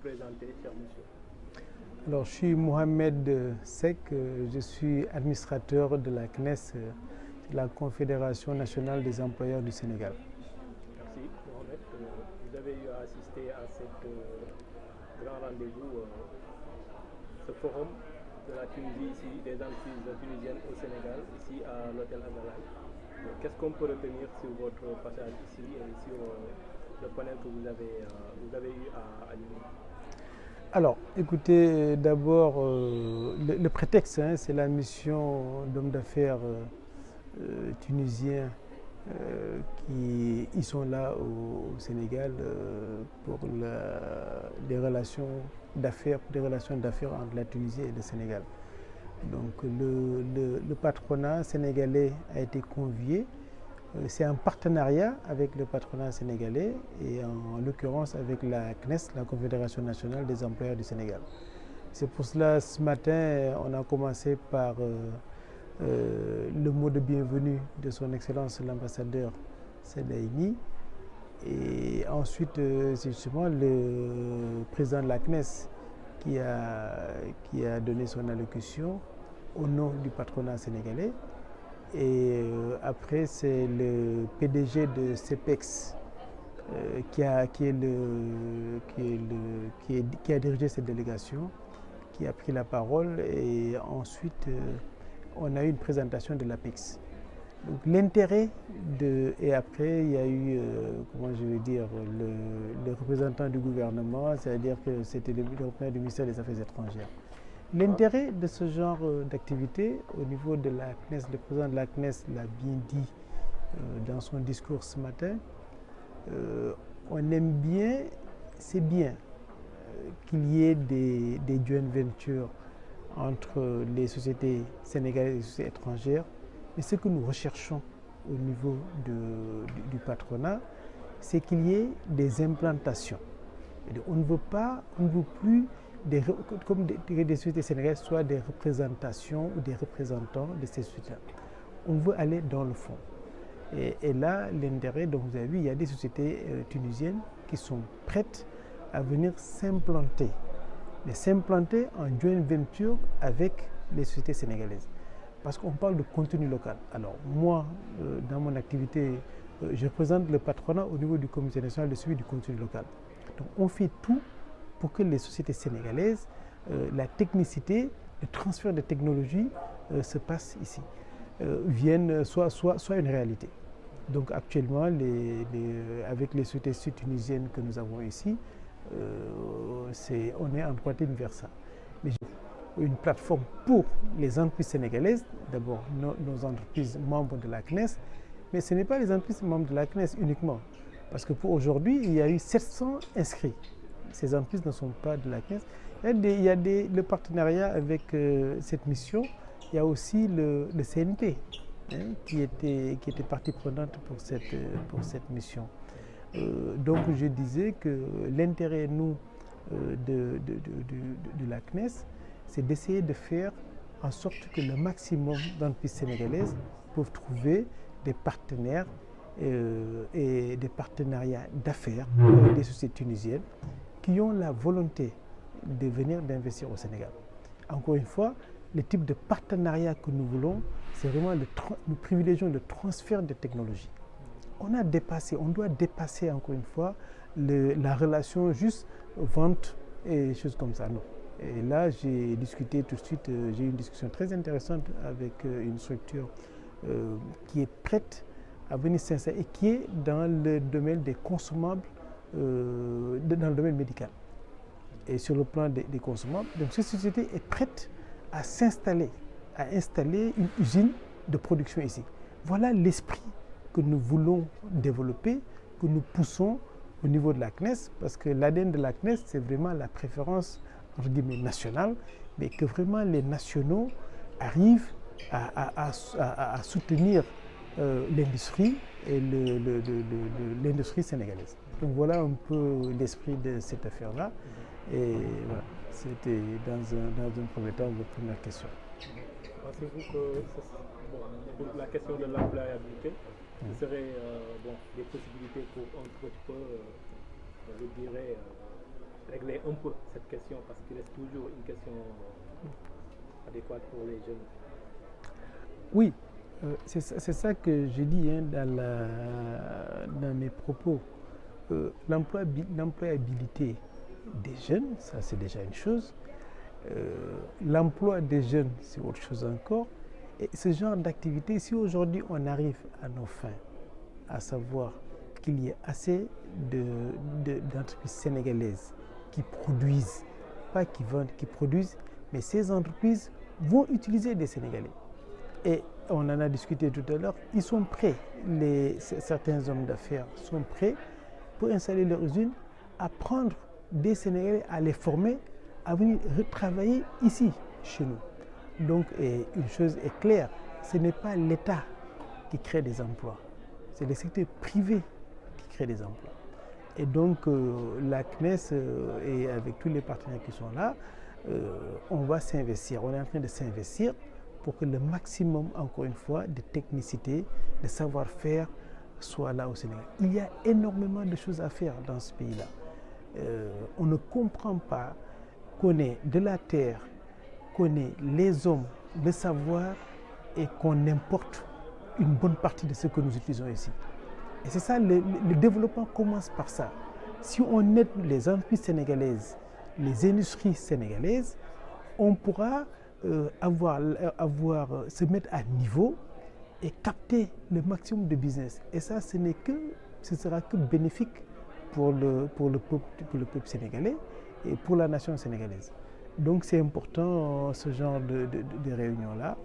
présenter, cher monsieur. Alors, je suis Mohamed Sek, je suis administrateur de la CNES, la Confédération nationale des employeurs du Sénégal. Merci, Mohamed. Vous avez eu à assister à ce grand rendez-vous, ce forum de la Tunisie, ici, des entreprises tunisiennes au Sénégal, ici à l'hôtel Agalaï. Qu'est-ce qu'on peut retenir sur votre passage ici et sur le panel que vous avez eu à animer? Alors, écoutez, d'abord, le prétexte, c'est la mission d'hommes d'affaires tunisiens qui ils sont là au Sénégal pour des relations d'affaires entre la Tunisie et le Sénégal. Donc, le patronat sénégalais a été convié. C'est un partenariat avec le patronat sénégalais et en l'occurrence avec la CNES, la Confédération nationale des employeurs du Sénégal. C'est pour cela, ce matin, on a commencé par le mot de bienvenue de son Excellence l'ambassadeur Sedaini. Et ensuite, c'est justement le président de la CNES qui a donné son allocution au nom du patronat sénégalais. Et après, c'est le PDG de CEPEX qui a dirigé cette délégation, qui a pris la parole. Et ensuite, on a eu une présentation de l'APEX. Donc l'intérêt et après, il y a eu, comment je vais dire, le représentant du gouvernement, c'est-à-dire que c'était le représentant du ministère des Affaires étrangères. L'intérêt de ce genre d'activité au niveau de la CNES, le président de la CNES l'a bien dit dans son discours ce matin, on aime bien, c'est bien qu'il y ait des joint ventures entre les sociétés sénégalaises et les sociétés étrangères, mais ce que nous recherchons au niveau du patronat, c'est qu'il y ait des implantations. On ne veut plus comme des sociétés sénégalaises soient des représentations ou des représentants de ces sociétés. On veut aller dans le fond. Et là, l'intérêt, donc vous avez vu, il y a des sociétés tunisiennes qui sont prêtes à venir s'implanter. Mais s'implanter en joint venture avec les sociétés sénégalaises. Parce qu'on parle de contenu local. Alors moi, dans mon activité, je représente le patronat au niveau du comité national de suivi du contenu local. Donc on fait tout pour que les sociétés sénégalaises, la technicité, le transfert de technologie se passe ici, soit une réalité. Donc actuellement, avec les sociétés tunisiennes que nous avons ici, on est en droite ligne vers ça. Mais une plateforme pour les entreprises sénégalaises, d'abord nos entreprises membres de la CNES, mais ce n'est pas les entreprises membres de la CNES uniquement. Parce que pour aujourd'hui, il y a eu 700 inscrits. Ces entreprises ne sont pas de la CNES. Il y a le partenariat avec cette mission. Il y a aussi le CNP qui était partie prenante pour cette mission. Donc je disais que l'intérêt, nous, de la CNES, c'est d'essayer de faire en sorte que le maximum d'entreprises sénégalaises peuvent trouver des partenaires et des partenariats d'affaires avec des sociétés tunisiennes qui ont la volonté de venir d'investir au Sénégal. Encore une fois, le type de partenariat que nous voulons, c'est vraiment nous privilégions le transfert de technologies. On doit dépasser encore une fois la relation juste vente et choses comme ça. Non. Et là, j'ai discuté tout de suite, j'ai eu une discussion très intéressante avec une structure qui est prête à venir s'installer et qui est dans le domaine des consommables, dans le domaine médical et sur le plan des consommables. Donc cette société est prête à s'installer, à installer une usine de production ici. Voilà l'esprit que nous voulons développer, que nous poussons au niveau de la CNES, parce que l'ADN de la CNES, c'est vraiment la préférence entre guillemets nationale, mais que vraiment les nationaux arrivent à soutenir l'industrie et l'industrie sénégalaise. Donc voilà un peu l'esprit de cette affaire-là. Et voilà, c'était dans un premier temps votre première question. Pensez-vous que pour la question de l'employabilité, ce serait des possibilités pour, entre autres, je dirais, régler un peu cette question parce qu'il reste toujours une question adéquate pour les jeunes. Oui, c'est ça que je dis hein, dans mes propos. L'employabilité des jeunes, ça c'est déjà une chose. L'emploi des jeunes, c'est autre chose encore. Et ce genre d'activité, si aujourd'hui on arrive à nos fins, à savoir qu'il y ait assez d'entreprises sénégalaises qui produisent, pas qui vendent, qui produisent, mais ces entreprises vont utiliser des Sénégalais. Et on en a discuté tout à l'heure, ils sont prêts, certains hommes d'affaires sont prêts pour installer leur usine, à prendre des Sénégalais, à les former, à venir retravailler ici, chez nous. Donc, une chose est claire, ce n'est pas l'État qui crée des emplois, c'est le secteur privé qui crée des emplois. Et donc, la CNES et avec tous les partenaires qui sont là, on va s'investir, on est en train de s'investir pour que le maximum, encore une fois, de technicité, de savoir-faire soit là au Sénégal. Il y a énormément de choses à faire dans ce pays-là. On ne comprend pas qu'on ait de la terre, qu'on ait les hommes, le savoir et qu'on importe une bonne partie de ce que nous utilisons ici. Et c'est ça, le développement commence par ça. Si on aide les entreprises sénégalaises, les industries sénégalaises, on pourra se mettre à niveau et capter le maximum de business. Et ça, ce sera que bénéfique pour le peuple sénégalais et pour la nation sénégalaise. Donc c'est important ce genre de réunion-là.